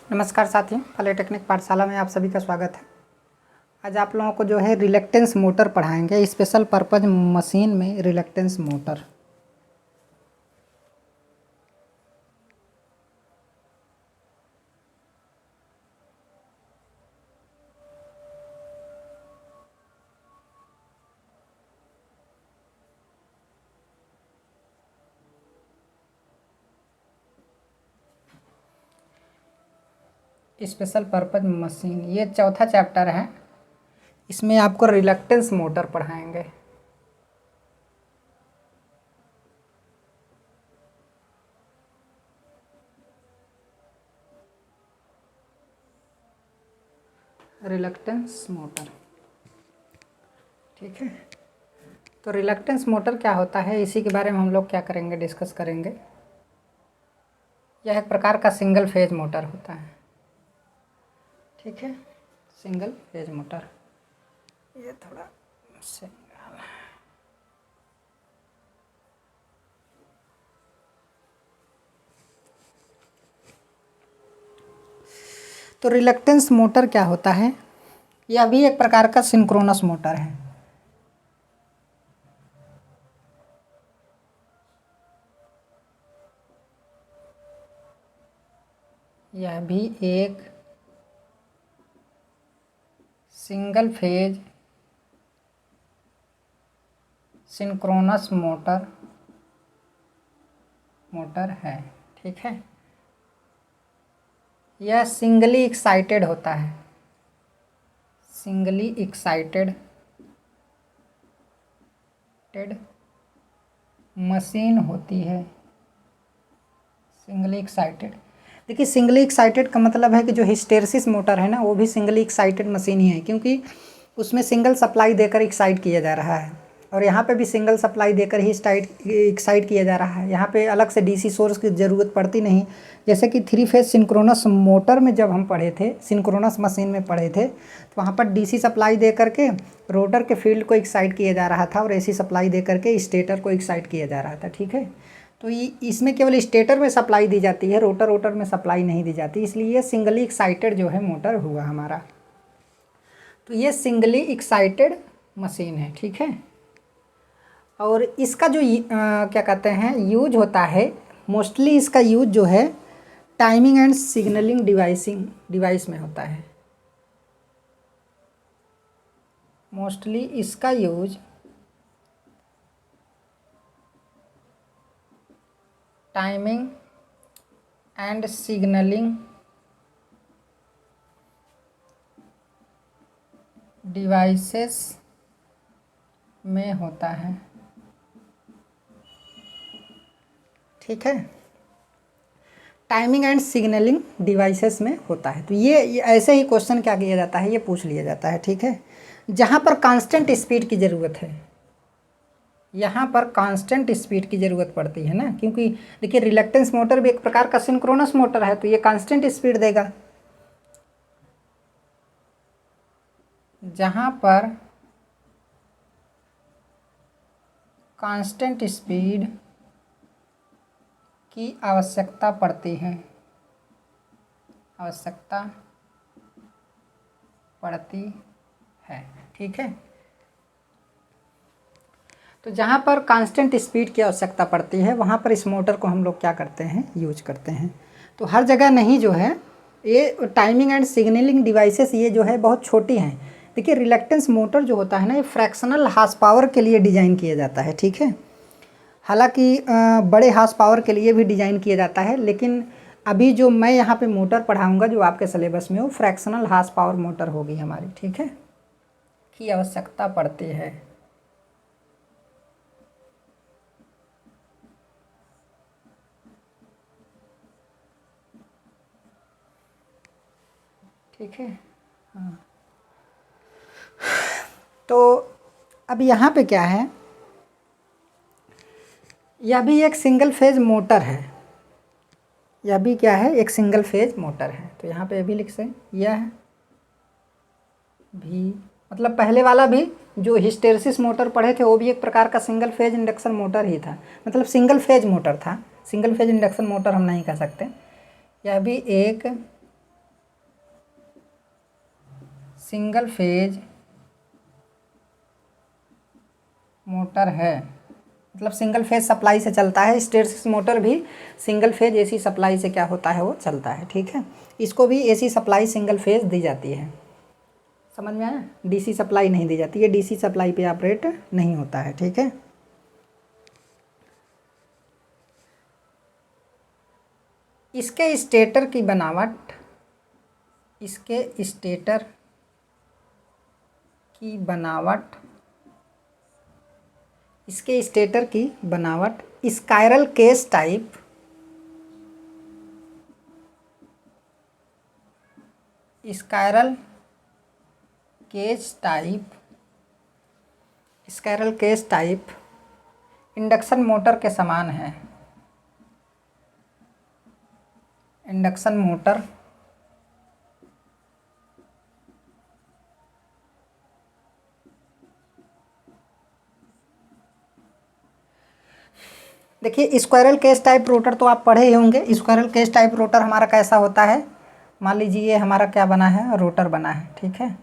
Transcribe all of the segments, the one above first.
नमस्कार साथियों, पॉलिटेक्निक पाठशाला में आप सभी का स्वागत है। आज आप लोगों को जो है रिलक्टेंस मोटर पढ़ाएंगे, स्पेशल पर्पज मशीन में reluctance motor. Special purpose machine, ये चौथा चैप्टर है। इसमें आपको रिलक्टेंस मोटर पढ़ाएंगे। रिलक्टेंस मोटर, ठीक है। तो रिलक्टेंस मोटर क्या होता है, इसी के बारे में हम लोग क्या करेंगे, डिस्कस करेंगे। यह एक प्रकार का सिंगल फेज मोटर होता है, ठीक है। सिंगल फेज मोटर, ये थोड़ा सिंगल। तो रिलक्टेंस मोटर क्या होता है, यह भी एक प्रकार का सिंक्रोनस मोटर है। यह भी एक सिंगल फेज सिंक्रोनस मोटर है, ठीक है। यह सिंगली एक्साइटेड होता है, सिंगली एक्साइटेड मशीन होती है। सिंगली एक्साइटेड, देखिए सिंगली एक्साइटेड का मतलब है कि जो हिस्टेरेसिस मोटर है ना, वो भी सिंगली एक्साइटेड मशीन ही है, क्योंकि उसमें सिंगल सप्लाई देकर एक्साइट किया जा रहा है। और यहाँ पे भी सिंगल सप्लाई देकर ही एक्साइट किया जा रहा है। यहाँ पे अलग से डीसी सोर्स की ज़रूरत पड़ती नहीं। जैसे कि 3 फेज सिंक्रोनस मोटर में जब हम पढ़े थे, सिंक्रोनस मशीन में पढ़े थे, तो वहाँ पर डीसी सप्लाई दे करके रोटर के फील्ड को एक्साइट किया जा रहा था और एसी सप्लाई दे करके स्टेटर को एक्साइट किया जा रहा था, ठीक है। तो इसमें केवल स्टेटर में सप्लाई दी जाती है, रोटर में सप्लाई नहीं दी जाती, इसलिए ये सिंगली एक्साइटेड जो है मोटर हुआ हमारा। तो ये सिंगली एक्साइटेड मशीन है, ठीक है। और इसका जो क्या कहते हैं यूज होता है, मोस्टली इसका यूज जो है टाइमिंग एंड सिग्नलिंग डिवाइस में होता है। मोस्टली इसका use timing and signalling devices में होता है, ठीक है। टाइमिंग एंड सिग्नलिंग डिवाइसेस में होता है। तो ये ऐसे ही क्वेश्चन क्या किया जाता है, ये पूछ लिया जाता है, ठीक है। जहाँ पर कांस्टेंट स्पीड की ज़रूरत है, यहाँ पर कांस्टेंट स्पीड की ज़रूरत पड़ती है ना, क्योंकि देखिए रिलक्टेंस मोटर भी एक प्रकार का सिंक्रोनस मोटर है, तो ये कांस्टेंट स्पीड देगा। जहाँ पर कांस्टेंट स्पीड की आवश्यकता पड़ती है, ठीक है। तो जहाँ पर कांस्टेंट स्पीड की आवश्यकता पड़ती है, वहाँ पर इस मोटर को हम लोग क्या करते हैं, यूज करते हैं। तो हर जगह नहीं जो है, ये टाइमिंग एंड सिग्नलिंग डिवाइसेस ये जो है बहुत छोटी हैं। देखिए रिलक्टेंस मोटर जो होता है ना, ये फ्रैक्शनल हार्स पावर के लिए डिज़ाइन किया जाता है, ठीक है। हालांकि बड़े हार्स पावर के लिए भी डिज़ाइन किया जाता है, लेकिन अभी जो मैं यहाँ पे मोटर पढ़ाऊँगा जो आपके सिलेबस में, वो फ्रैक्शनल हार्स पावर मोटर होगी हमारी, ठीक है, की आवश्यकता पड़ती है। ठीक है, हाँ। तो अब यहाँ पे क्या है, यह भी एक सिंगल फेज मोटर है। यह भी क्या है, एक सिंगल फेज मोटर है। तो यहाँ पे भी लिख से यह भी, मतलब पहले वाला भी जो हिस्टेरेसिस मोटर पढ़े थे, वो भी एक प्रकार का सिंगल फेज इंडक्शन मोटर ही था, मतलब सिंगल फेज मोटर था। सिंगल फेज इंडक्शन मोटर हम नहीं कह सकते। यह भी एक सिंगल फेज मोटर है, मतलब सिंगल फेज सप्लाई से चलता है। हिस्टैरिसीस मोटर भी सिंगल फेज एसी सप्लाई से क्या होता है, वो चलता है। ठीक है, इसको भी एसी सप्लाई सिंगल फेज दी जाती है। समझ में आया? डीसी सप्लाई नहीं दी जाती है, डीसी सप्लाई पे ऑपरेट नहीं होता है। ठीक है, इसके स्टेटर की बनावट, इसके स्टेटर की बनावट, इसके स्टेटर की बनावट squirrel cage type, squirrel cage type, squirrel cage type induction motor के समान है। इंडक्शन मोटर देखिए, स्क्वायरल केस टाइप रोटर तो आप पढ़े ही होंगे। स्क्वायरल केस टाइप रोटर हमारा कैसा होता है, मान लीजिए ये हमारा क्या बना है, रोटर बना है। ठीक है,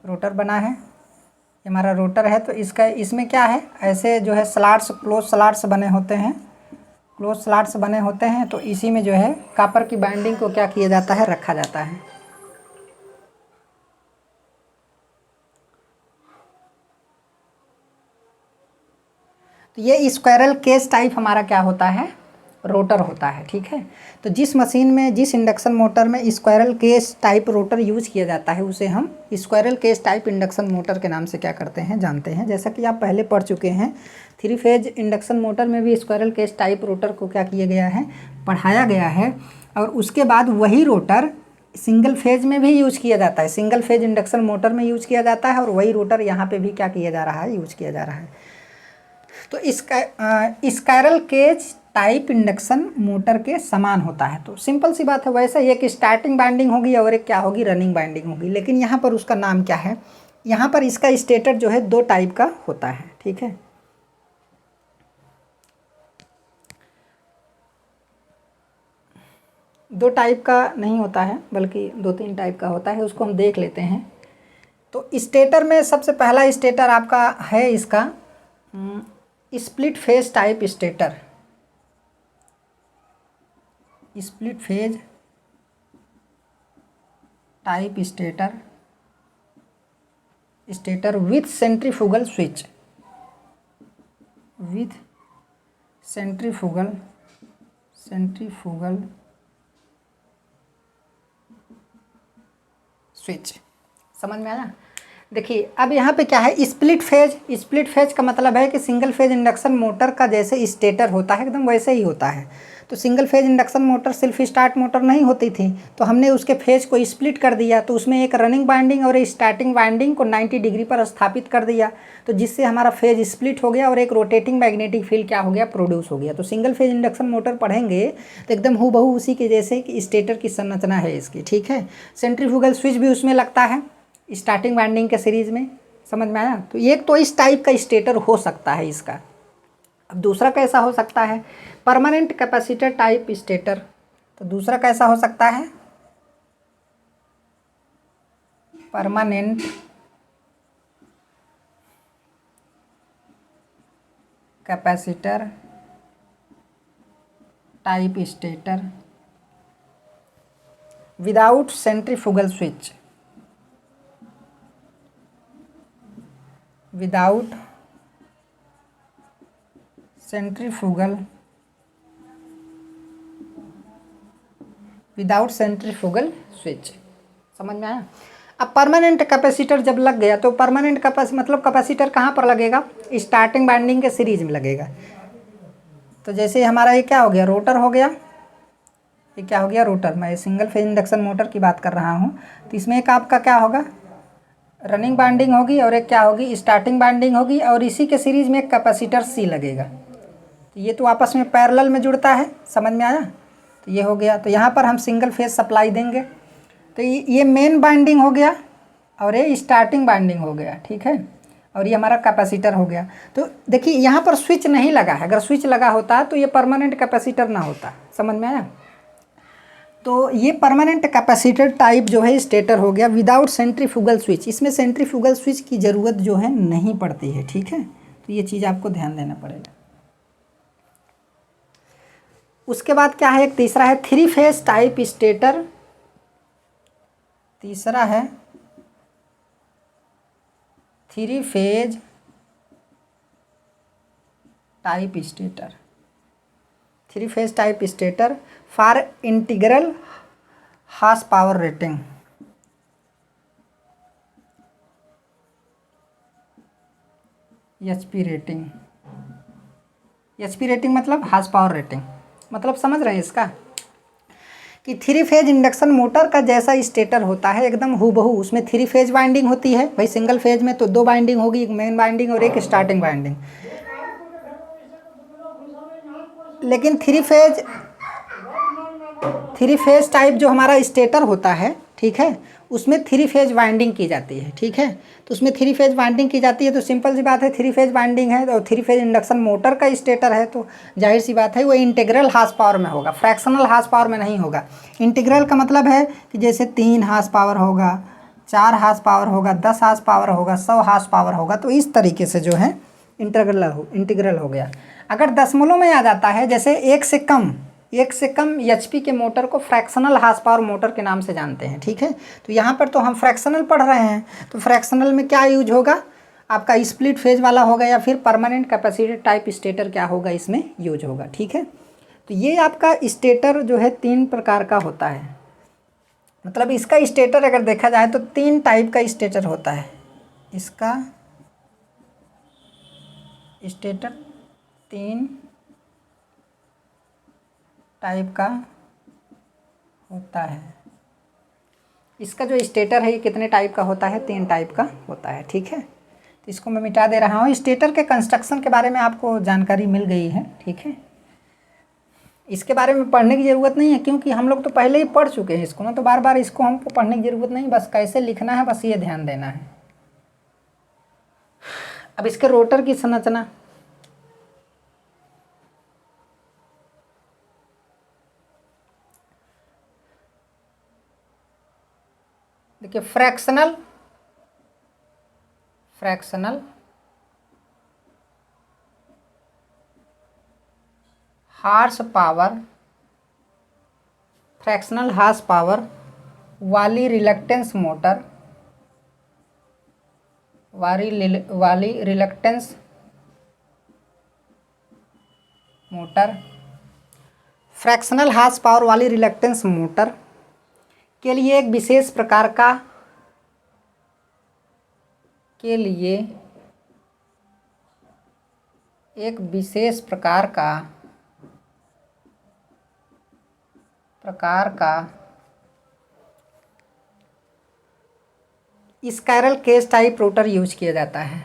रोटर बना है, ये हमारा रोटर है। तो इसका इसमें क्या है, ऐसे जो है स्लॉट्स, क्लोज स्लॉट्स बने होते हैं, क्लोज स्लॉट्स बने होते हैं। तो इसी में जो है कॉपर की बाइंडिंग को क्या किया जाता है, रखा जाता है। तो ये स्क्वायरल केस टाइप हमारा क्या होता है, रोटर होता है। ठीक है, तो जिस मशीन में, जिस इंडक्शन मोटर में squirrel cage type rotor use किया जाता है, उसे हम squirrel cage type induction motor के नाम से क्या करते हैं, जानते हैं। जैसा कि आप पहले पढ़ चुके हैं, 3 फेज इंडक्शन मोटर में भी स्क्वायरल केस टाइप रोटर को क्या किया गया है, पढ़ाया गया है। और उसके बाद वही रोटर सिंगल फेज में भी यूज किया जाता है, सिंगल फेज इंडक्शन मोटर में यूज किया जाता है। और वही रोटर यहाँ पे भी क्या किया जा रहा है, यूज किया जा रहा है। तो स्काइरल केज टाइप इंडक्शन मोटर के समान होता है। तो सिंपल सी बात है, वैसे ही एक स्टार्टिंग बाइंडिंग होगी और एक क्या होगी, रनिंग बाइंडिंग होगी। लेकिन यहाँ पर उसका नाम क्या है, यहाँ पर इसका स्टेटर जो है 2 टाइप का होता है। ठीक है, 2 टाइप का नहीं होता है, बल्कि 2-3 टाइप का होता है। उसको हम देख लेते हैं। तो स्टेटर में सबसे पहला स्टेटर आपका है इसका split phase type stator, split phase type stator, stator with centrifugal switch, with centrifugal switch. समझ में आया? देखिए, अब यहाँ पे क्या है, स्प्लिट फेज। स्प्लिट फेज का मतलब है कि सिंगल फेज इंडक्शन मोटर का जैसे स्टेटर होता है, एकदम वैसे ही होता है। तो सिंगल फेज इंडक्शन मोटर सिर्फ स्टार्ट मोटर नहीं होती थी, तो हमने उसके फेज को स्प्लिट कर दिया। तो उसमें एक रनिंग बाइंडिंग और स्टार्टिंग बाइंडिंग को 90 डिग्री पर स्थापित कर दिया, तो जिससे हमारा फेज स्प्लिट हो गया और एक रोटेटिंग मैग्नेटिक फील्ड क्या हो गया, प्रोड्यूस हो गया। तो सिंगल फेज इंडक्शन मोटर पढ़ेंगे तो एकदम हूबहू उसी के जैसे कि स्टेटर की संरचना है इसकी। ठीक है, सेंट्रीफ्यूगल स्विच भी उसमें लगता है स्टार्टिंग बाइंडिंग के सीरीज में। समझ में आया? तो एक तो इस टाइप का स्टेटर हो सकता है इसका। अब दूसरा कैसा हो सकता है, परमानेंट कैपेसिटर टाइप स्टेटर। तो दूसरा कैसा हो सकता है, permanent capacitor type stator without centrifugal switch, without centrifugal switch. समझ में आया? अब परमानेंट कैपेसिटर जब लग गया, तो परमानेंट मतलब कैपेसिटर कहाँ पर लगेगा, स्टार्टिंग बाइंडिंग के सीरीज में लगेगा। तो जैसे हमारा ये क्या हो गया, रोटर हो गया, ये क्या हो गया, रोटर। मैं सिंगल फेज इंडक्शन मोटर की बात कर रहा हूँ। तो इसमें एक आपका क्या होगा, रनिंग बाइंडिंग होगी और एक क्या होगी, स्टार्टिंग बाइंडिंग होगी। और इसी के सीरीज में एक कैपेसिटर सी लगेगा। तो ये तो आपस में पैरेलल में जुड़ता है। समझ में आया? तो ये हो गया। तो यहाँ पर हम सिंगल फेज सप्लाई देंगे। तो ये मेन बाइंडिंग हो गया और ये स्टार्टिंग बाइंडिंग हो गया। ठीक है, और ये हमारा कैपेसिटर हो गया। तो देखिए, यहाँ पर स्विच नहीं लगा है। अगर स्विच लगा होता तो ये परमानेंट कैपेसिटर ना होता। समझ में आया? तो ये परमानेंट कैपेसिटर टाइप जो है स्टेटर हो गया विदाउट सेंट्रीफ्यूगल स्विच। इसमें सेंट्रीफ्यूगल स्विच की ज़रूरत जो है नहीं पड़ती है, ठीक है। तो ये चीज़ आपको ध्यान देना पड़ेगा। उसके बाद क्या है, एक तीसरा है थ्री फेज टाइप स्टेटर। तीसरा है three phase type stator. Three phase type stator for integral horsepower rating. HP rating, HP rating मतलब हार्स पावर रेटिंग, मतलब समझ रहे हैं इसका कि थ्री फेज इंडक्शन मोटर का जैसा स्टेटर होता है एकदम हूबहू, उसमें थ्री फेज वाइंडिंग होती है। भाई सिंगल फेज में तो दो वाइंडिंग होगी, एक मेन वाइंडिंग और एक स्टार्टिंग वाइंडिंग। लेकिन थ्री फेज टाइप जो हमारा स्टेटर होता है, ठीक है, उसमें थ्री फेज वाइंडिंग की जाती है, ठीक है। तो उसमें थ्री फेज वाइंडिंग की जाती है तो सिंपल सी बात है, थ्री फेज वाइंडिंग है और थ्री फेज इंडक्शन मोटर का स्टेटर है तो जाहिर सी बात है वो इंटीग्रल हार्स पावर में होगा, फ्रैक्शनल हार्स पावर में नहीं होगा। इंटीग्रल का मतलब है कि जैसे 3 हार्स पावर होगा, 4 हार्स पावर होगा, 10 हार्स पावर होगा, 100 हार्स पावर होगा, तो इस तरीके से जो है इंटीग्रल हो गया। अगर दशमलव में आ जाता है, जैसे एक से कम एचपी के मोटर को फ्रैक्शनल हार्स पावर मोटर के नाम से जानते हैं, ठीक है। तो यहाँ पर तो हम फ्रैक्शनल पढ़ रहे हैं, तो फ्रैक्शनल में क्या यूज होगा, आपका स्प्लिट फेज वाला होगा या फिर परमानेंट कैपेसिटर टाइप स्टेटर क्या होगा इसमें यूज होगा, ठीक है। तो ये आपका स्टेटर जो है 3 प्रकार का होता है। मतलब इसका स्टेटर अगर देखा जाए तो 3 टाइप का स्टेटर होता है। इसका स्टेटर 3 टाइप का होता है। इसका जो स्टेटर है ये कितने टाइप का होता है, 3 टाइप का होता है, ठीक है। तो इसको मैं मिटा दे रहा हूँ। स्टेटर के कंस्ट्रक्शन के बारे में आपको जानकारी मिल गई है, ठीक है। इसके बारे में पढ़ने की ज़रूरत नहीं है क्योंकि हम लोग तो पहले ही पढ़ चुके हैं इसको ना, तो बार बार इसको हमको पढ़ने की ज़रूरत नहीं, बस कैसे लिखना है बस ये ध्यान देना है। अब इसके रोटर की संरचना, देखिए fractional horsepower, fractional horsepower वाली रिलक्टेंस मोटर, वाली reluctance motor, fractional horsepower वाली रिलक्टेंस मोटर के लिए एक विशेष प्रकार का squirrel cage type rotor use किया जाता है।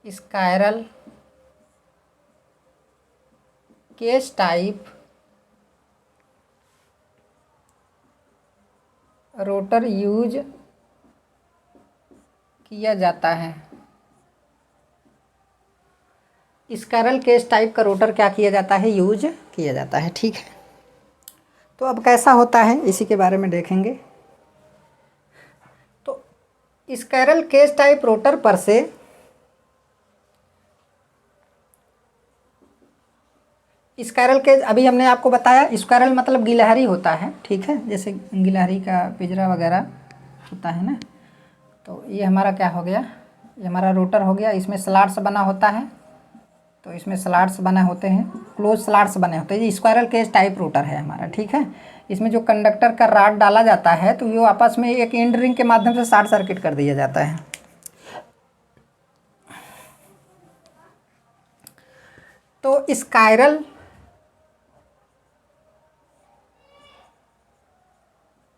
Squirrel cage type rotor use किया जाता है। स्काइरल केज टाइप का रोटर क्या किया जाता है, यूज किया जाता है, ठीक है। तो अब कैसा होता है इसी के बारे में देखेंगे। तो स्काइरल केज टाइप रोटर पर से स्काइरल केज अभी हमने आपको बताया, स्काइरल मतलब गिलहरी होता है, ठीक है, जैसे गिलहरी का पिंजरा वगैरह होता है ना। तो ये हमारा क्या हो गया, ये हमारा रोटर हो गया। इसमें स्लॉट्स बना होता है, तो इसमें स्लॉट्स बने होते हैं, क्लोज स्लॉट्स बने होते हैं। ये स्क्वायरल केज टाइप रोटर है हमारा, ठीक है। इसमें जो कंडक्टर का रॉड डाला जाता है तो ये आपस में एक एंड रिंग के माध्यम से शॉर्ट सर्किट कर दिया जाता है। तो स्काइरल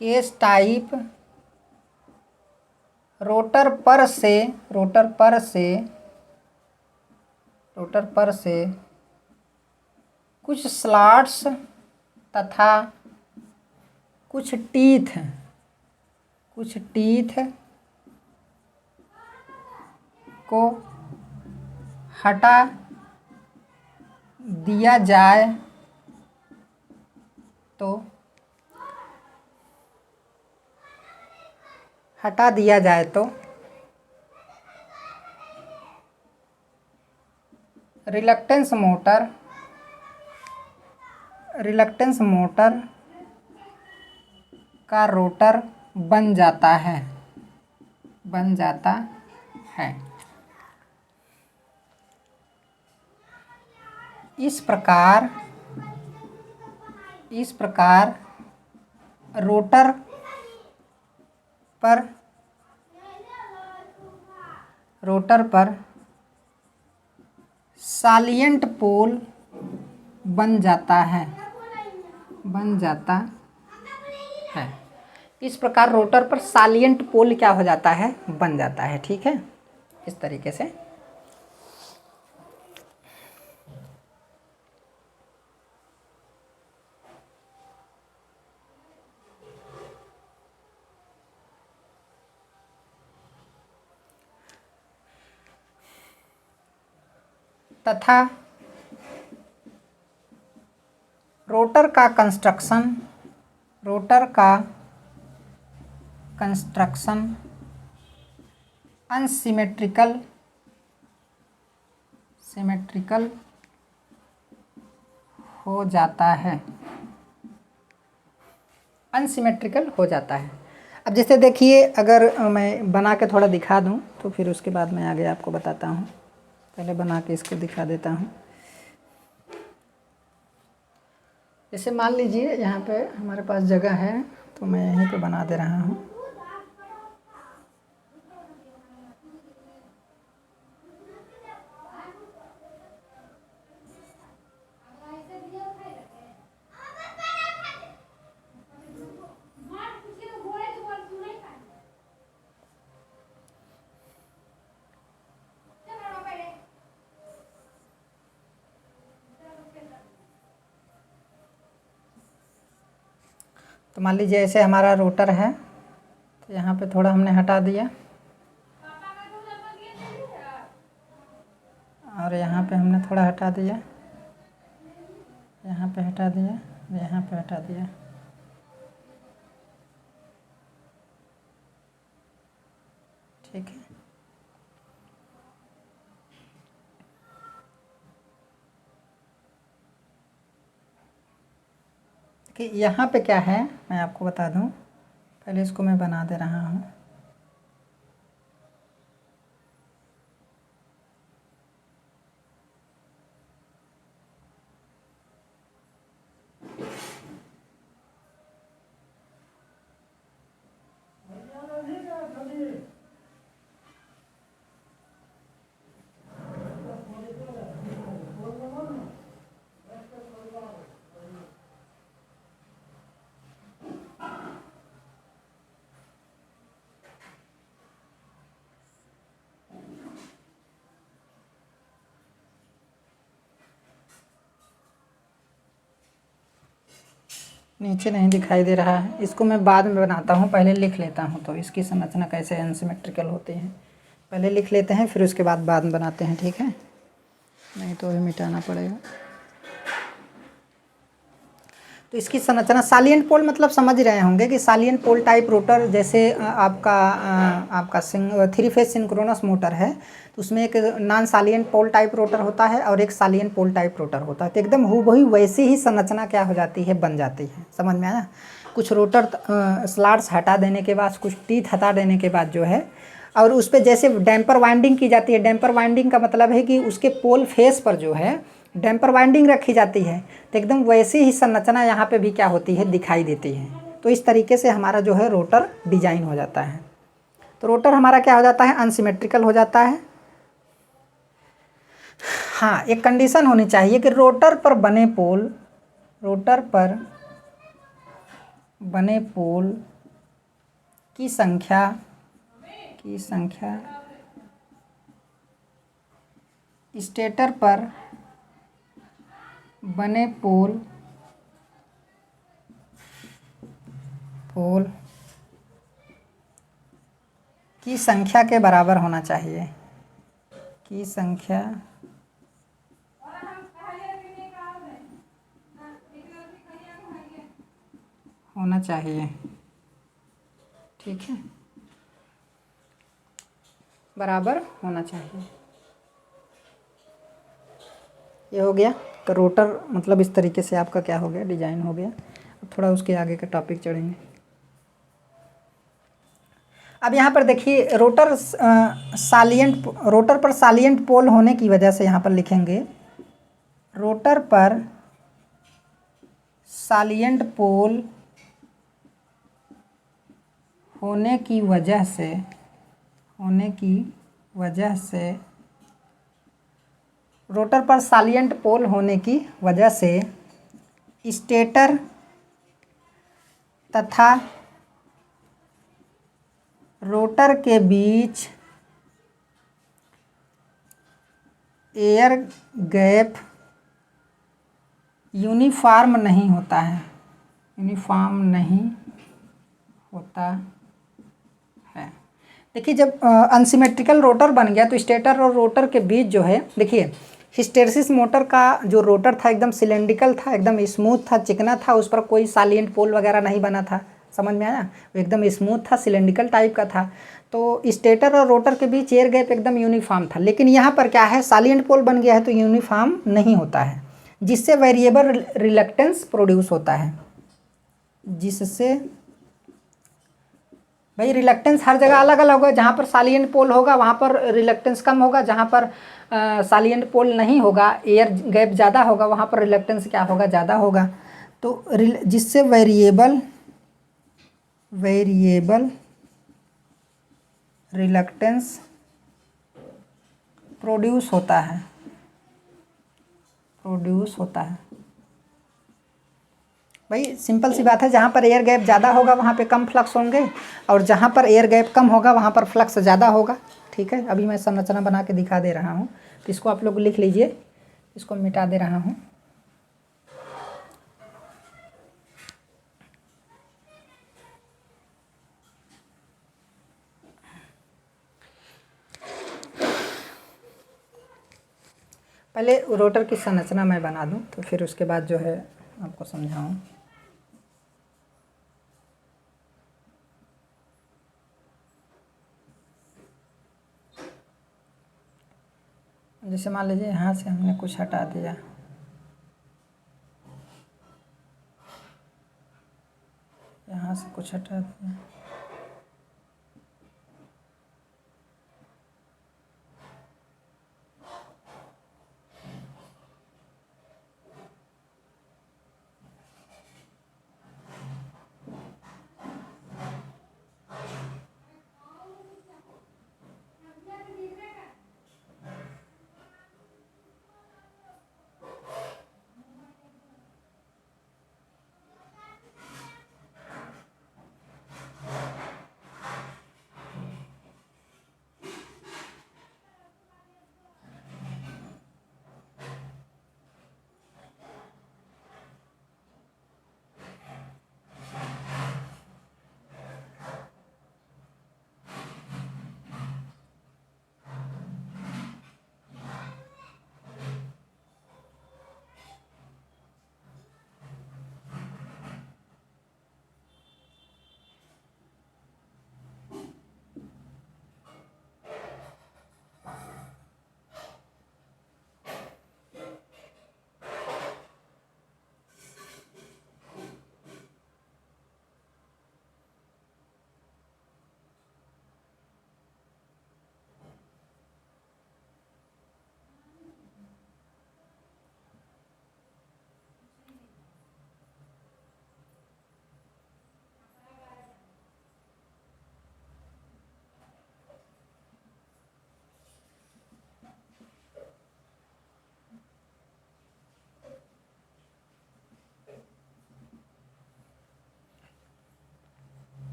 केज टाइप रोटर पर से कुछ स्लॉट्स तथा कुछ टीथ को हटा दिया जाए तो हटा दिया जाए तो रिलक्टेंस मोटर का रोटर बन जाता है इस प्रकार रोटर पर सालिएंट पोल बन जाता है इस प्रकार रोटर पर सालिएंट पोल क्या हो जाता है, बन जाता है। ठीक है, इस तरीके से। तथा रोटर का कंस्ट्रक्शन अनसिमेट्रिकल हो जाता है अब जैसे देखिए, अगर मैं बना के थोड़ा दिखा दूं तो फिर उसके बाद मैं आगे आपको बताता हूं। पहले बना के इसको दिखा देता हूं। जैसे मान लीजिए यहाँ पे हमारे पास जगह है, तो मैं यहीं पे बना दे रहा हूँ। तो मान लीजिए ऐसे हमारा रोटर है, तो यहाँ पे थोड़ा हमने हटा दिया और यहाँ पे हमने थोड़ा हटा दिया, यहाँ पे हटा दिया, यहाँ पे हटा दिया। ठीक है, कि यहाँ पे क्या है मैं आपको बता दूँ। पहले इसको मैं बना दे रहा हूँ। नीचे नहीं दिखाई दे रहा है, इसको मैं बाद में बनाता हूँ, पहले लिख लेता हूँ तो इसकी संरचना कैसे अनसिमेट्रिकल होती है। पहले लिख लेते हैं, फिर उसके बाद में बनाते हैं। ठीक है, नहीं तो अभी मिटाना पड़ेगा। तो इसकी संरचना, सालिएंट पोल मतलब समझ रहे होंगे कि सालिएंट पोल टाइप रोटर, जैसे आपका थ्री फेज सिंक्रोनस मोटर है, तो उसमें एक non salient pole type rotor होता है और एक सालिएंट पोल टाइप रोटर होता है। तो एकदम हूबहू वैसी ही संरचना क्या हो जाती है, बन जाती है। समझ में आया? कुछ रोटर स्लॉट्स हटा देने के बाद, कुछ टीथ हटा देने के बाद जो है, और उस पर जैसे डैम्पर वाइंडिंग की जाती है। डैम्पर वाइंडिंग का मतलब है कि उसके पोल फेस पर जो है डैम्पर वाइंडिंग रखी जाती है। तो एकदम वैसी ही संरचना यहाँ पे भी क्या होती है, दिखाई देती है। तो इस तरीके से हमारा जो है रोटर डिजाइन हो जाता है। तो रोटर हमारा क्या हो जाता है, अनसिमेट्रिकल हो जाता है। हाँ, एक कंडीशन होनी चाहिए कि रोटर पर बने पोल की संख्या स्टेटर पर बने पोल की संख्या के बराबर होना चाहिए। की संख्या होना चाहिए। ठीक है, बराबर होना चाहिए। ये हो गया। तो रोटर मतलब इस तरीके से आपका क्या हो गया, डिजाइन हो गया। अब थोड़ा उसके आगे का टॉपिक चढ़ेंगे। अब यहाँ पर देखिए रोटर पर सालिएंट पोल होने की वजह से यहाँ पर लिखेंगे रोटर पर सालिएंट पोल होने की वजह से रोटर पर सालिएंट पोल होने की वजह से स्टेटर तथा रोटर के बीच एयर गैप यूनिफॉर्म नहीं होता है। देखिए जब अनसिमेट्रिकल रोटर बन गया तो स्टेटर और रोटर के बीच जो है, देखिए हिस्टेरेसिस मोटर का जो रोटर था एकदम सिलेंड्रिकल था, एकदम स्मूथ था, चिकना था, उस पर कोई सालिएंट पोल वगैरह नहीं बना था। समझ में आया? वो एकदम स्मूथ था, सिलेंड्रिकल टाइप का था। तो स्टेटर और रोटर के बीच एयर गैप एकदम यूनिफॉर्म था। लेकिन यहाँ पर क्या है, सालिएंट पोल बन गया है तो यूनिफॉर्म नहीं होता है, जिससे वेरिएबल रिलक्टेंस प्रोड्यूस होता है। जिससे भाई रिलक्टेंस हर जगह अलग अलग होगा। जहाँ पर सालिएंट पोल होगा वहाँ पर रिलक्टेंस कम होगा, जहाँ पर सालिएंट पोल नहीं होगा, एयर गैप ज़्यादा होगा, वहाँ पर रिलक्टेंस क्या होगा, ज़्यादा होगा। तो जिससे वेरिएबल रिलक्टेंस प्रोड्यूस होता है। भाई सिंपल सी बात है, जहाँ पर एयर गैप ज़्यादा होगा वहाँ पे कम फ्लक्स होंगे, और जहाँ पर एयर गैप कम होगा वहाँ पर फ्लक्स ज़्यादा होगा। ठीक है, अभी मैं संरचना बना के दिखा दे रहा हूँ, तो इसको आप लोग लिख लीजिए, इसको मिटा दे रहा हूँ। पहले रोटर की संरचना मैं बना दूँ तो फिर उसके बाद जो है आपको समझाऊँ। जैसे मान लीजिए यहाँ से हमने कुछ हटा दिया, यहाँ से कुछ हटा दिया,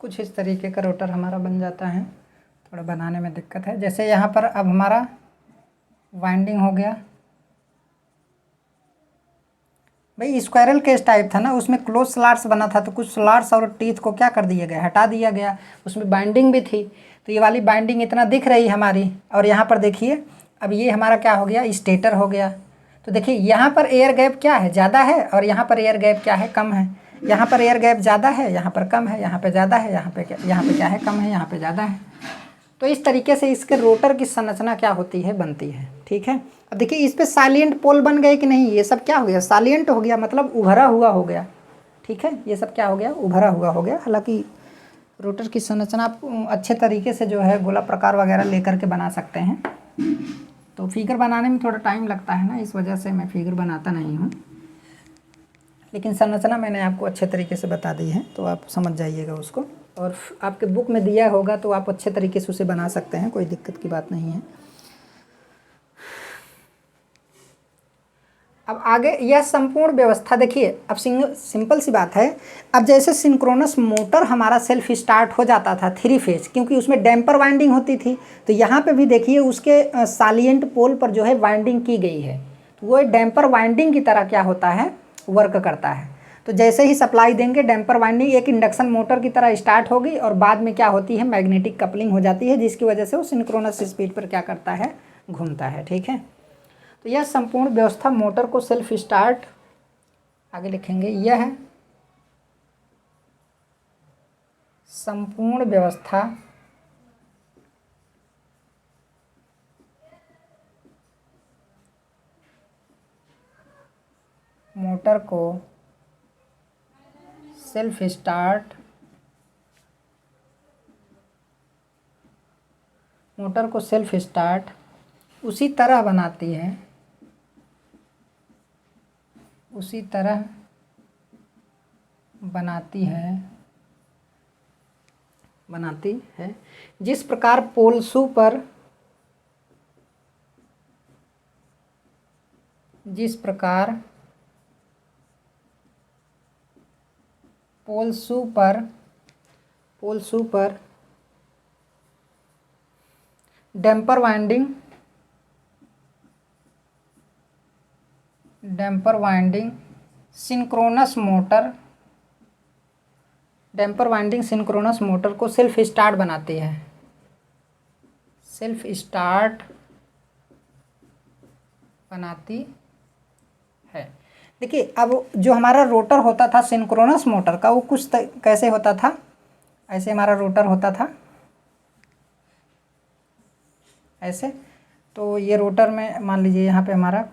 कुछ इस तरीके का रोटर हमारा बन जाता है। थोड़ा बनाने में दिक्कत है। जैसे यहाँ पर अब हमारा वाइंडिंग हो गया। भाई स्क्वायरल केज टाइप था ना, उसमें क्लोज स्लॉट्स बना था, तो कुछ स्लॉट्स और टीथ को क्या कर दिया गया, हटा दिया गया। उसमें बाइंडिंग भी थी, तो ये वाली बाइंडिंग इतना दिख रही हमारी। और यहाँ पर देखिए अब ये हमारा क्या हो गया, स्टेटर हो गया। तो देखिए यहाँ पर एयर गैप क्या है, ज़्यादा है, और यहाँ पर एयर गैप क्या है, कम है। यहाँ पर एयर गैप ज़्यादा है, यहाँ पर कम है, यहाँ पर ज़्यादा है, यहाँ पे क्या है, कम है, यहाँ पर ज़्यादा है। तो इस तरीके से इसके रोटर की संरचना क्या होती है, बनती है। ठीक है। अब देखिए इस पे सालिएंट पोल बन गए कि नहीं, ये सब क्या हो गया, सालिएंट हो गया, मतलब उभरा हुआ हो गया। ठीक है, ये सब क्या हो गया, उभरा हुआ हो गया। हालांकि रोटर की संरचना आप अच्छे तरीके से जो है गोला प्रकार वगैरह लेकर के बना सकते हैं। तो फिगर बनाने में थोड़ा टाइम लगता है ना, इस वजह से मैं फिगर बनाता नहीं हूँ, लेकिन संरचना मैंने आपको अच्छे तरीके से बता दी है, तो आप समझ जाइएगा उसको। और आपके बुक में दिया होगा तो आप अच्छे तरीके से उसे बना सकते हैं, कोई दिक्कत की बात नहीं है। अब आगे यह संपूर्ण व्यवस्था देखिए, अब सिंपल सी बात है। अब जैसे सिंक्रोनस मोटर हमारा सेल्फ स्टार्ट हो जाता था 3 फेज, क्योंकि उसमें डैम्पर वाइंडिंग होती थी, तो यहाँ पे भी देखिए उसके सालिएंट पोल पर जो है वाइंडिंग की गई है, तो वो डैम्पर वाइंडिंग की तरह क्या होता है, वर्क करता है। तो जैसे ही सप्लाई देंगे डैम्पर वाइंडिंग एक इंडक्शन मोटर की तरह स्टार्ट होगी, और बाद में क्या होती है, मैग्नेटिक कपलिंग हो जाती है, जिसकी वजह से वो सिंक्रोनस स्पीड पर क्या करता है, घूमता है। ठीक है, तो यह संपूर्ण व्यवस्था मोटर को सेल्फ स्टार्ट, आगे लिखेंगे, यह संपूर्ण व्यवस्था मोटर को सेल्फ स्टार्ट, मोटर को सेल्फ स्टार्ट उसी तरह बनाती है, उसी तरह बनाती है जिस प्रकार पोल शू पर, जिस प्रकार पोल शू पर डैम्पर वाइंडिंग सिंक्रोनस मोटर को सेल्फ स्टार्ट बनाती है, सेल्फ स्टार्ट बनाती है। देखिए अब जो हमारा रोटर होता था सिंक्रोनस मोटर का, वो कुछ कैसे होता था, ऐसे हमारा रोटर होता था, ऐसे। तो ये रोटर में मान लीजिए यहाँ पे हमारा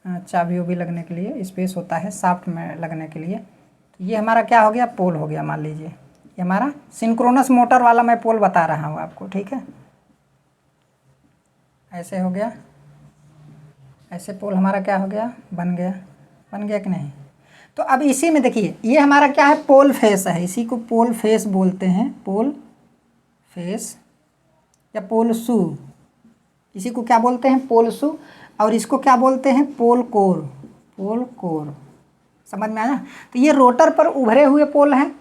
चाबी उबी लगने के लिए स्पेस होता है, शाफ्ट में लगने के लिए। तो ये हमारा क्या हो गया, पोल हो गया। मान लीजिए ये हमारा सिंक्रोनस मोटर वाला मैं पोल बता रहा हूँ आपको। ठीक है, ऐसे हो गया, ऐसे पोल हमारा क्या हो गया, बन गया कि नहीं। तो अब इसी में देखिए ये हमारा क्या है, पोल फेस है, इसी को पोल फेस बोलते हैं, पोल फेस या पोल शू, इसी को क्या बोलते हैं, पोल शू। और इसको क्या बोलते हैं, पोल कोर। समझ में आया। तो ये रोटर पर उभरे हुए पोल हैं,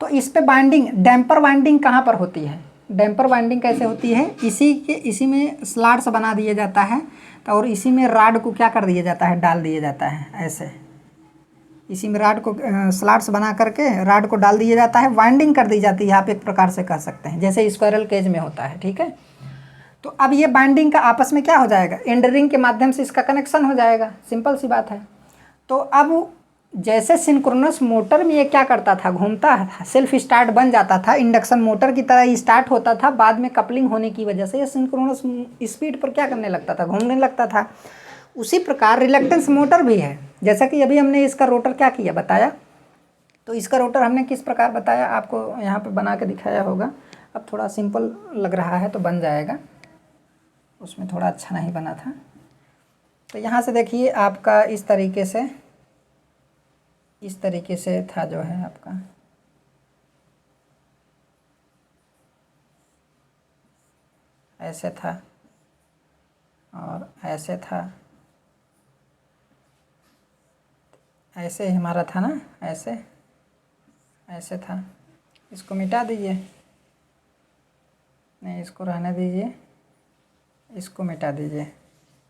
तो इस पे बाइंडिंग, डैम्पर वाइंडिंग कहाँ पर होती है, डैम्पर वाइंडिंग कैसे होती है, इसी में स्लॉट्स बना दिया जाता है, तो और इसी में राड को क्या कर दिया जाता है, डाल दिया जाता है, ऐसे इसी में राड को स्लॉट्स बना करके राड को डाल दिया जाता है, वाइंडिंग कर दी जाती है, आप एक प्रकार से कह सकते हैं, जैसे स्क्वायरल केज में होता है। ठीक है, तो अब ये बाइंडिंग का आपस में क्या हो जाएगा, एंड रिंग के माध्यम से इसका कनेक्शन हो जाएगा, सिंपल सी बात है। तो अब जैसे सिंक्रोनस मोटर में ये क्या करता था, घूमता था, सेल्फ स्टार्ट बन जाता था, इंडक्शन मोटर की तरह ही स्टार्ट होता था, बाद में कपलिंग होने की वजह से ये सिंक्रोनस स्पीड पर क्या करने लगता था, घूमने लगता था। उसी प्रकार रिलक्टेंस मोटर भी है, जैसा कि अभी हमने इसका रोटर क्या किया, बताया। तो इसका रोटर हमने किस प्रकार बताया, आपको यहाँ पे बना के दिखाया होगा। अब थोड़ा सिंपल लग रहा है तो बन जाएगा, उसमें थोड़ा अच्छा नहीं बना था। तो यहाँ से देखिए आपका इस तरीके से था जो है आपका, ऐसे था और ऐसे था, ऐसे ही हमारा था ना, ऐसे था। इसको मिटा दीजिए, नहीं इसको रहने दीजिए, इसको मिटा दीजिए,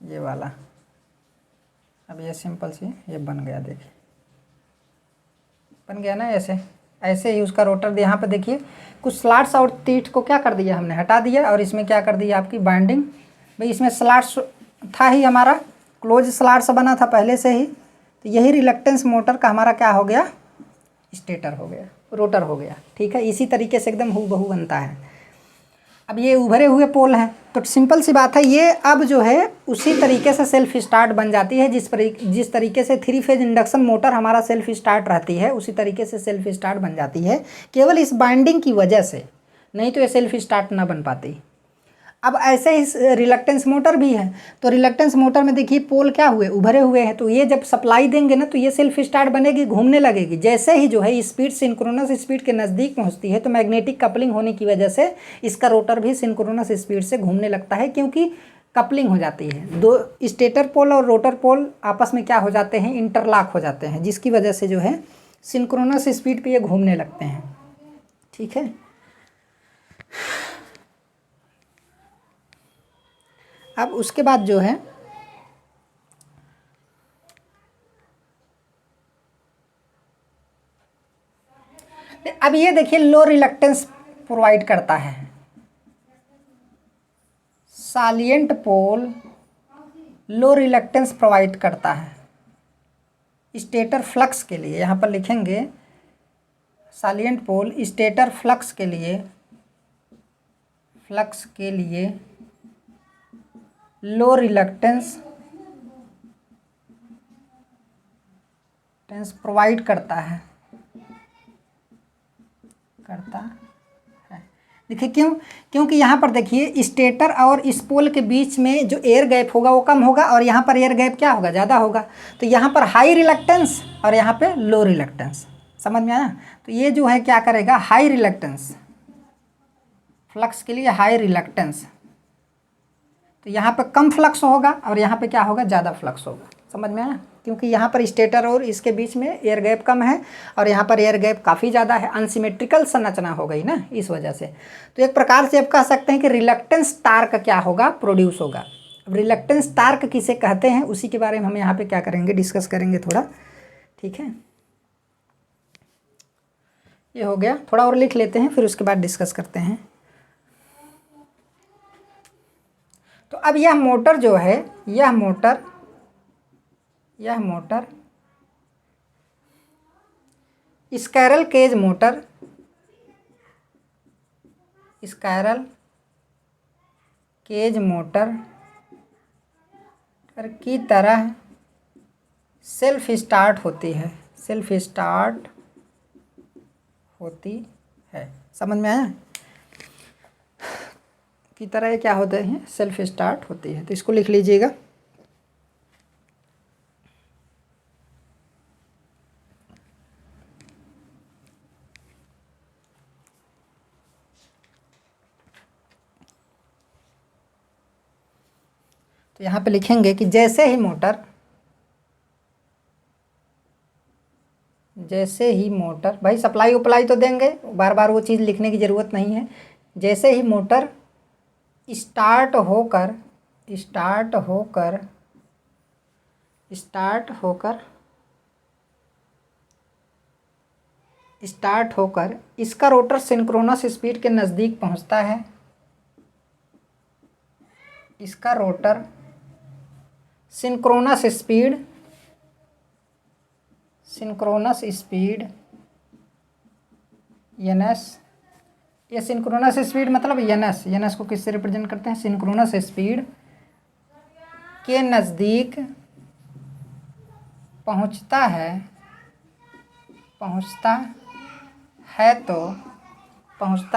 ये वाला। अब ये सिंपल सी ये बन गया, देखिए बन गया ना। ऐसे ऐसे ही उसका रोटर यहाँ पे देखिए कुछ स्लॉट्स और टीथ को क्या कर दिया हमने, हटा दिया, और इसमें क्या कर दिया आपकी बाइंडिंग। भाई इसमें स्लॉट्स था ही, हमारा क्लोज स्लॉट्स बना था पहले से ही, तो यही रिलक्टेंस मोटर का हमारा क्या हो गया, स्टेटर हो गया, रोटर हो गया। ठीक है, इसी तरीके से एकदम हूबहू बनता है। अब ये उभरे हुए पोल हैं, तो सिंपल सी बात है, ये अब जो है उसी तरीके से सेल्फ स्टार्ट बन जाती है, जिस तरीके से 3 फेज इंडक्शन मोटर हमारा सेल्फ स्टार्ट रहती है, उसी तरीके से सेल्फ स्टार्ट बन जाती है, केवल इस बाइंडिंग की वजह से, नहीं तो ये सेल्फ स्टार्ट ना बन पाती। अब ऐसे ही रिलक्टेंस मोटर भी है, तो रिलक्टेंस मोटर में देखिए पोल क्या हुए, उभरे हुए हैं, तो ये जब सप्लाई देंगे ना तो ये सेल्फ स्टार्ट बनेगी, घूमने लगेगी। जैसे ही जो है स्पीड सिंक्रोनस स्पीड के नज़दीक पहुंचती है, तो मैग्नेटिक कपलिंग होने की वजह से इसका रोटर भी सिंक्रोनस स्पीड से घूमने लगता है, क्योंकि कपलिंग हो जाती है, दो स्टेटर पोल और रोटर पोल आपस में क्या हो जाते हैं, इंटरलॉक हो जाते हैं, जिसकी वजह से जो है सिंक्रोनस स्पीड पर ये घूमने लगते हैं। ठीक है, अब उसके बाद जो है अब ये देखिए लो रिलक्टेंस प्रोवाइड करता है, सालिएंट पोल लो रिलक्टेंस प्रोवाइड करता है स्टेटर फ्लक्स के लिए। यहाँ पर लिखेंगे सालिएंट पोल स्टेटर फ्लक्स के लिए लो रिलक्टेंस प्रोवाइड करता है। देखिए क्योंकि यहाँ पर देखिए स्टेटर और इस पोल के बीच में जो एयर गैप होगा वो कम होगा, और यहाँ पर एयर गैप क्या होगा, ज़्यादा होगा। तो यहाँ पर हाई रिलक्टेंस और यहाँ पे लो रिलक्टेंस, समझ में आया। तो ये जो है क्या करेगा, हाई रिलक्टेंस फ्लक्स के लिए हाई रिलक्टेंस, तो यहाँ पर कम फ्लक्स होगा और यहाँ पे क्या होगा, ज़्यादा फ्लक्स होगा। समझ में आया, क्योंकि यहाँ पर स्टेटर और इसके बीच में एयर गैप कम है और यहाँ पर एयर गैप काफ़ी ज़्यादा है, अनसिमेट्रिकल संरचना हो गई ना इस वजह से। तो एक प्रकार से आप कह सकते हैं कि रिलक्टेंस टार्क क्या होगा, प्रोड्यूस होगा। अब रिलक्टेंस टार्क किसे कहते हैं उसी के बारे में हम यहाँ पे क्या करेंगे, डिस्कस करेंगे थोड़ा। ठीक है, ये हो गया, थोड़ा और लिख लेते हैं फिर उसके बाद डिस्कस करते हैं। तो अब यह मोटर जो है, यह मोटर स्कैरल केज मोटर की तरह सेल्फ स्टार्ट होती है। समझ में आया, की तरह क्या होते हैं, सेल्फ स्टार्ट होती है। तो इसको लिख लीजिएगा। तो यहाँ पे लिखेंगे कि जैसे ही मोटर भाई सप्लाई उपलाई तो देंगे, बार बार वो चीज़ लिखने की ज़रूरत नहीं है। जैसे ही मोटर स्टार्ट होकर इसका रोटर सिंक्रोनस स्पीड के नज़दीक पहुंचता है, इसका रोटर सिंक्रोनस स्पीड एनएस, ये सिंक्रोनस स्पीड मतलब एनएस को किससे रिप्रेजेंट करते हैं, सिंक्रोनस स्पीड के नज़दीक पहुंचता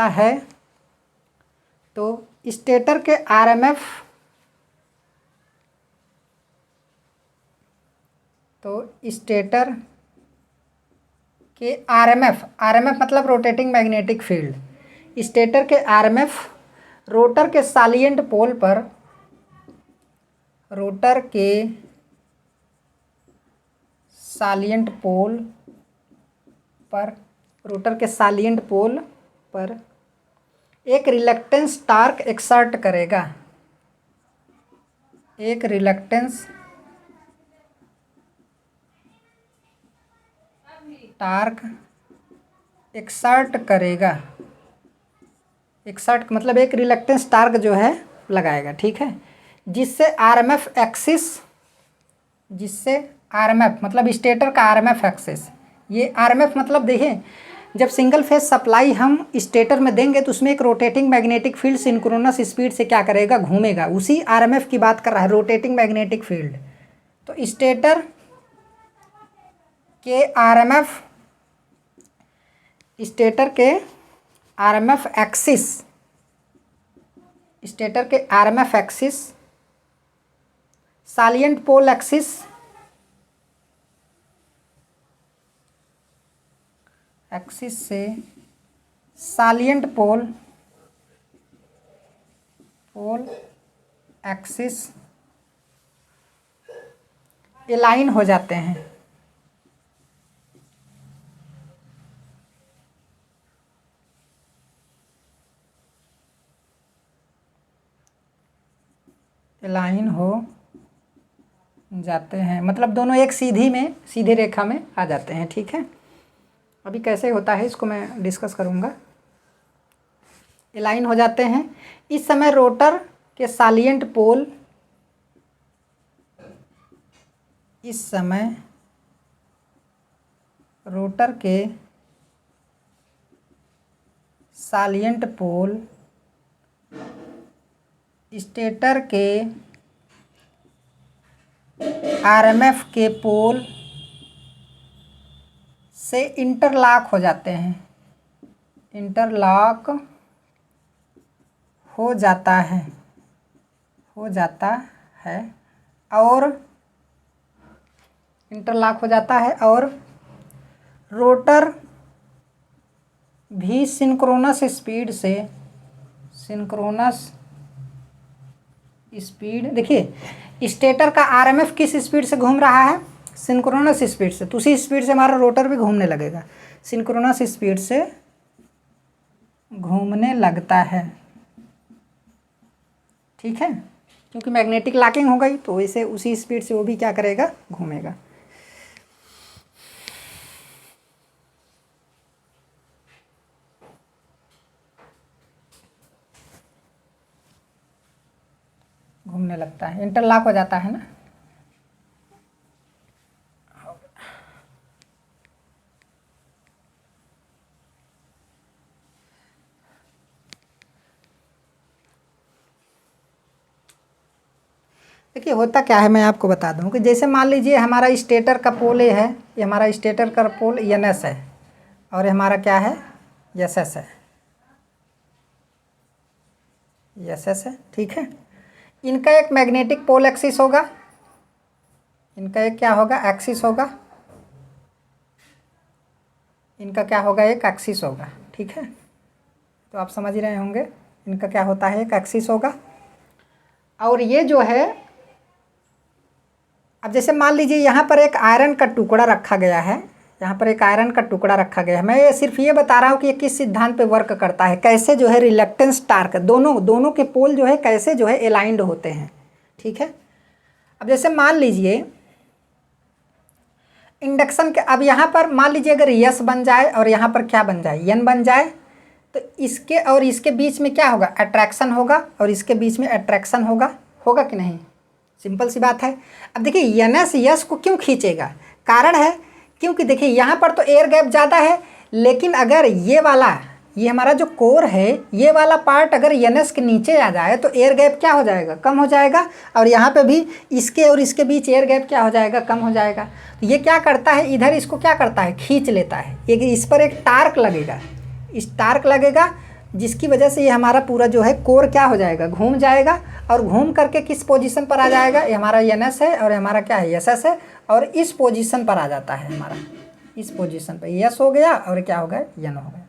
है तो स्टेटर के आरएमएफ मतलब रोटेटिंग मैग्नेटिक फील्ड, स्टेटर के आरएमएफ रोटर के सालिएंट पोल पर पर एक रिलक्टेंस टार्क एक्सर्ट करेगा, एक रिलक्टेंस टार्क एक्सर्ट करेगा, एक्सर्ट मतलब एक रिलक्टेंस टार्क जो है लगाएगा, ठीक है, जिससे आरएमएफ एक्सिस, जिससे आरएमएफ मतलब स्टेटर का आरएमएफ एक्सिस, ये आरएमएफ मतलब देखिए जब सिंगल फेज सप्लाई हम स्टेटर में देंगे तो उसमें एक rotating magnetic field synchronous speed से क्या करेगा, घूमेगा, उसी आरएमएफ की बात कर रहा है, रोटेटिंग मैग्नेटिक फील्ड। तो स्टेटर के आरएमएफ, स्टेटर के आरएमएफ एक्सिस, स्टेटर के RMF axis salient pole axis, axis से salient pole, pole axis align हो जाते हैं, एलाइन हो जाते हैं मतलब दोनों एक सीधी में, सीधी रेखा में आ जाते हैं, ठीक है। अभी कैसे होता है इसको मैं डिस्कस करूँगा। एलाइन हो जाते हैं। इस समय रोटर के सालिएंट पोल, इस समय रोटर के सालिएंट पोल स्टेटर के आरएमएफ के पोल से इंटरलॉक हो जाते हैं, इंटरलॉक हो जाता है, हो जाता है और इंटरलॉक हो जाता है और रोटर भी सिंक्रोनस स्पीड से, सिंक्रोनस स्पीड, देखिए स्टेटर का आरएमएफ किस स्पीड से घूम रहा है, सिंक्रोनस स्पीड से, तो उसी स्पीड से हमारा रोटर भी घूमने लगेगा, सिंक्रोनस स्पीड से घूमने लगता है, ठीक है, क्योंकि मैग्नेटिक लॉकिंग हो गई तो वैसे उसी स्पीड से वो भी क्या करेगा, घूमेगा। घूमने लगता है, इंटरलॉक हो जाता है ना। देखिए होता क्या है, मैं आपको बता दूं कि जैसे मान लीजिए हमारा स्टेटर का पोल ये है, ये हमारा स्टेटर का पोल एनएस है और ये हमारा क्या है, एसएस है, एसएस है, ठीक है। इनका एक मैग्नेटिक पोल एक्सिस होगा, इनका एक क्या होगा, एक्सिस होगा, इनका क्या होगा, एक एक्सिस होगा, ठीक है। तो आप समझ रहे होंगे इनका क्या होता है, एक एक्सिस होगा। और ये जो है, अब जैसे मान लीजिए यहाँ पर एक आयरन का टुकड़ा रखा गया है, यहाँ पर एक आयरन का टुकड़ा रखा गया है, मैं सिर्फ ये बता रहा हूँ कि ये किस सिद्धांत पे वर्क करता है, कैसे जो है रिलक्टेंस टार्क, दोनों के पोल जो है कैसे जो है एलाइंड होते हैं, ठीक है। अब जैसे मान लीजिए इंडक्शन के, अब यहाँ पर मान लीजिए अगर यस बन जाए और यहाँ पर क्या बन जाए, एन बन जाए, तो इसके और इसके बीच में क्या होगा, अट्रैक्शन होगा, और इसके बीच में अट्रैक्शन होगा, होगा कि नहीं, सिंपल सी बात है। अब देखिए एन एस यस को क्यों खींचेगा, कारण है क्योंकि देखिए यहाँ पर तो एयर गैप ज़्यादा है, लेकिन अगर ये वाला, ये हमारा जो कोर है, ये वाला पार्ट अगर एन एस के नीचे आ जाए तो एयर गैप क्या हो जाएगा, कम हो जाएगा, और यहाँ पे भी इसके और इसके बीच एयर गैप क्या हो जाएगा, कम हो जाएगा। तो ये क्या करता है, इधर इसको क्या करता है, खींच लेता है, इस पर एक टार्क लगेगा, इस टार्क लगेगा, जिसकी वजह से ये हमारा पूरा जो है कोर क्या हो जाएगा, घूम जाएगा, और घूम करके किस पोजीशन पर आ जाएगा, ये हमारा एन एस है और हमारा क्या है, एस एस है, और इस पोजीशन पर आ जाता है हमारा, इस पोजीशन पर यस हो गया और क्या हो गया, एन हो गया।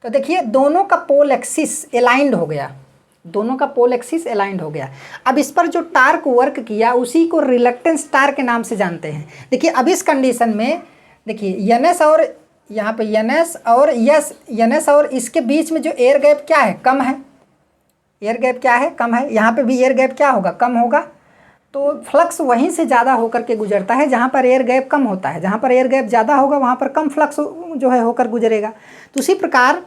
तो देखिए दोनों का पोल एक्सिस एलाइंड हो गया, दोनों का पोल एक्सिस एलाइंड हो गया। अब इस पर जो टार्क वर्क किया उसी को रिलक्टेंस टार्क के नाम से जानते हैं। देखिए अब इस कंडीशन में देखिए एन एस और यहाँ पे एन एस और इसके बीच में जो एयर गैप क्या है, कम है। एयर गैप क्या है, कम है। यहाँ पे भी एयर गैप क्या होगा, कम होगा। तो फ्लक्स वहीं से ज़्यादा होकर के गुजरता है जहाँ पर एयर गैप कम होता है। जहाँ पर एयर गैप ज़्यादा होगा वहाँ पर कम फ्लक्स जो है होकर गुजरेगा। तो उसी प्रकार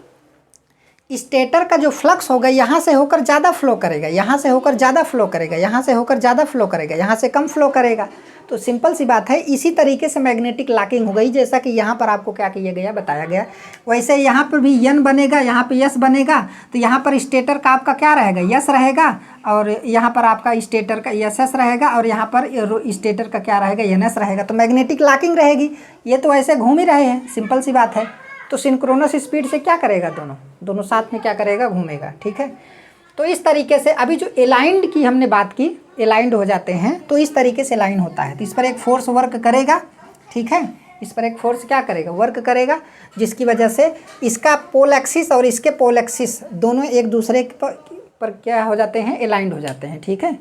स्टेटर का जो फ्लक्स होगा यहाँ से होकर ज़्यादा फ्लो करेगा, यहाँ से होकर ज़्यादा फ्लो करेगा, यहाँ से होकर ज़्यादा फ्लो करेगा, यहाँ से कम फ्लो करेगा। तो सिंपल सी बात है, इसी तरीके से मैग्नेटिक लॉकिंग हो गई। जैसा कि यहाँ पर आपको क्या किया गया, बताया गया, वैसे यहाँ पर भी यन बनेगा, यहाँ पे यस बनेगा। तो यहाँ पर स्टेटर का आपका क्या रहेगा, यस रहेगा, और यहाँ पर आपका स्टेटर का एस एस रहेगा, और यहाँ पर स्टेटर का क्या रहेगा, एन एस रहेगा। तो मैग्नेटिक लॉकिंग रहेगी। ये तो ऐसे घूम ही रहे हैं, सिंपल सी बात है। तो सिंक्रोनस स्पीड से क्या करेगा, दोनों साथ में क्या करेगा, घूमेगा। ठीक है। तो इस तरीके से अभी जो एलाइंड की हमने बात की, एलाइंड हो जाते हैं तो इस तरीके से लाइन होता है। तो इस पर एक फोर्स वर्क करेगा। ठीक है, इस पर एक फोर्स क्या करेगा, वर्क करेगा, जिसकी वजह से इसका पोल एक्सिस और इसके पोल एक्सिस दोनों एक दूसरे पर क्या हो जाते हैं, एलाइंड हो जाते हैं। ठीक है।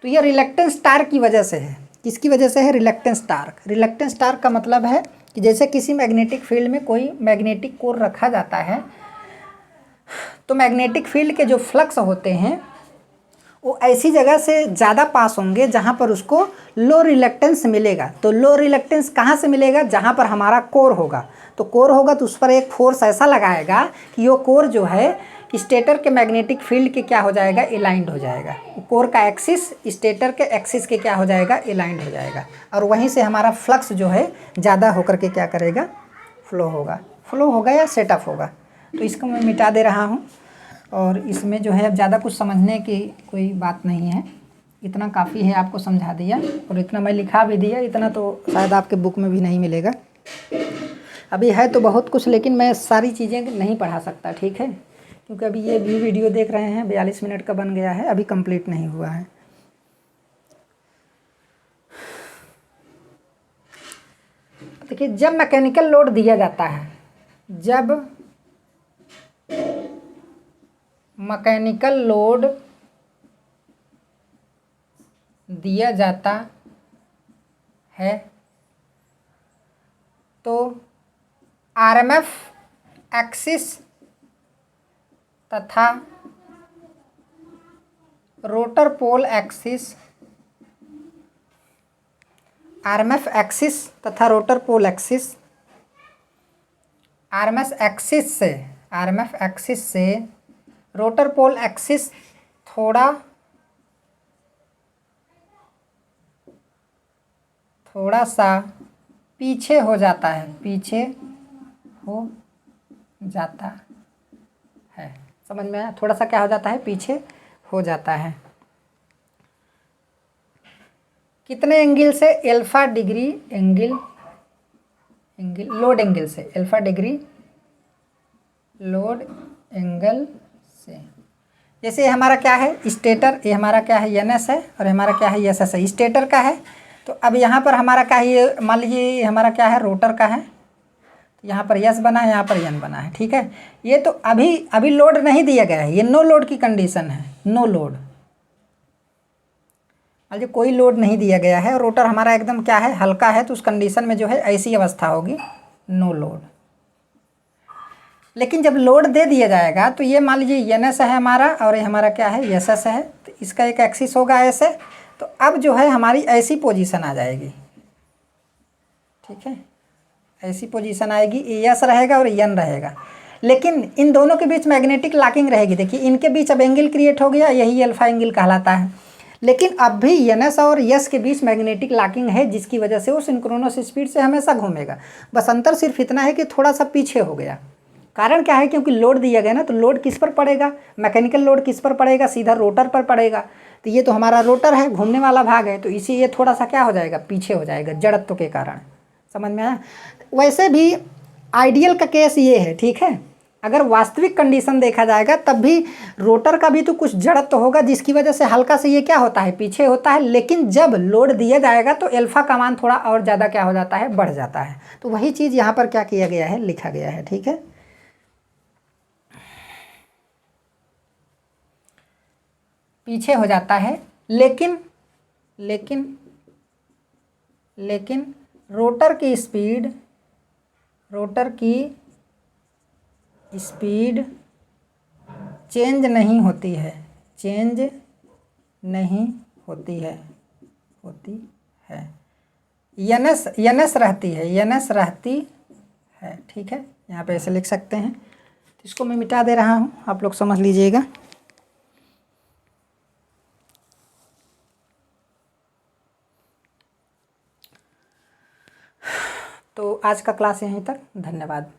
तो ये रिलक्टेंस टार्क की वजह से है। किसकी वजह से है, रिलक्टेंस टार्क। रिलक्टेंस टार्क का मतलब है कि जैसे किसी मैग्नेटिक फील्ड में कोई मैग्नेटिक कोर रखा जाता है, तो मैग्नेटिक फील्ड के जो फ्लक्स होते हैं वो ऐसी जगह से ज़्यादा पास होंगे जहाँ पर उसको लो रिलक्टेंस मिलेगा। तो लो रिलक्टेंस कहाँ से मिलेगा, जहाँ पर हमारा कोर होगा। तो कोर होगा तो उस पर एक फोर्स ऐसा लगाएगा कि वो कोर जो है स्टेटर के मैग्नेटिक फील्ड के क्या हो जाएगा, एलाइंड हो जाएगा। कोर का एक्सिस स्टेटर के एक्सिस के क्या हो जाएगा, एलाइंड हो जाएगा। और वहीं से हमारा फ्लक्स जो है ज़्यादा होकर के क्या करेगा, फ्लो होगा या सेटअप होगा। तो इसको मैं मिटा दे रहा हूँ। और इसमें जो है अब ज़्यादा कुछ समझने की कोई बात नहीं है, इतना काफ़ी है, आपको समझा दिया। और इतना मैं लिखा भी दिया, इतना तो शायद आपके बुक में भी नहीं मिलेगा। अभी है तो बहुत कुछ, लेकिन मैं सारी चीज़ें नहीं पढ़ा सकता। ठीक है, क्योंकि अभी ये भी वीडियो देख रहे हैं 42 मिनट का बन गया है, अभी कंप्लीट नहीं हुआ है। देखिए, जब मैकेनिकल लोड दिया जाता है, जब मैकेनिकल लोड दिया जाता है तो आरएमएफ एक्सिस तथा rotor pole axis, RMF axis तथा rotor pole axis, RMF axis से रोटर पोल एक्सिस थोड़ा सा पीछे हो जाता है, समझ में आया? थोड़ा सा क्या हो जाता है, पीछे हो जाता है। कितने एंगल से, alpha degree angle load angle से, अल्फा डिग्री लोड एंगल से। जैसे हमारा क्या है, स्टेटर, ये हमारा क्या है, एन एस है, और हमारा क्या है, एस एस है, स्टेटर का है। तो अब यहाँ पर हमारा क्या है, ये मान लीजिए हमारा क्या है, रोटर का है। तो यहाँ पर यस बना है, यहाँ पर एन बना है। ठीक है। ये तो अभी लोड नहीं दिया गया है, ये नो लोड की कंडीशन है, नो लोड। मान लीजिए कोई लोड नहीं दिया गया है और रोटर हमारा एकदम क्या है, हल्का है, तो उस कंडीशन में जो है ऐसी अवस्था होगी, नो लोड। लेकिन जब लोड दे दिया जाएगा तो ये मान लीजिए एन एस है हमारा, और ये हमारा क्या है, एस एस है। तो इसका एक एक्सिस होगा ऐसे। तो अब जो है हमारी ऐसी पोजीशन आ जाएगी। ठीक है, ऐसी पोजीशन आएगी, एस रहेगा और एन रहेगा। लेकिन इन दोनों के बीच मैग्नेटिक लॉकिंग रहेगी। देखिए, इनके बीच अब एंगल क्रिएट हो गया, यही अल्फा एंगल कहलाता है। लेकिन अब भी एन एस और यस के बीच मैग्नेटिक लॉकिंग है, जिसकी वजह से वो सिंक्रोनस स्पीड से हमेशा घूमेगा। बस अंतर सिर्फ इतना है कि थोड़ा सा पीछे हो गया। कारण क्या है, क्योंकि लोड दिया गया ना, तो लोड किस पर पड़ेगा, मैकेनिकल लोड किस पर पड़ेगा, सीधा रोटर पर पड़ेगा। तो ये तो हमारा रोटर है, घूमने वाला भाग है, तो इसी ये थोड़ा सा क्या हो जाएगा, पीछे हो जाएगा, जड़त्व के कारण। समझ में आया? वैसे भी आइडियल का केस ये है। ठीक है, अगर वास्तविक कंडीशन देखा जाएगा तब भी रोटर का भी तो कुछ जड़त्व होगा, जिसकी वजह से हल्का से ये क्या होता है, पीछे होता है। लेकिन जब लोड दिया जाएगा तो अल्फा का मान थोड़ा और ज़्यादा क्या हो जाता है, बढ़ जाता है। तो वही चीज़ यहाँ पर क्या किया गया है, लिखा गया है। ठीक है, पीछे हो जाता है। लेकिन रोटर की स्पीड रोटर की स्पीड चेंज नहीं होती है, चेंज नहीं होती है, यनस यनस रहती है, यनस रहती है। ठीक है, यहाँ पे ऐसे लिख सकते हैं। तो इसको मैं मिटा दे रहा हूँ, आप लोग समझ लीजिएगा। तो आज का क्लास यहीं तक, धन्यवाद।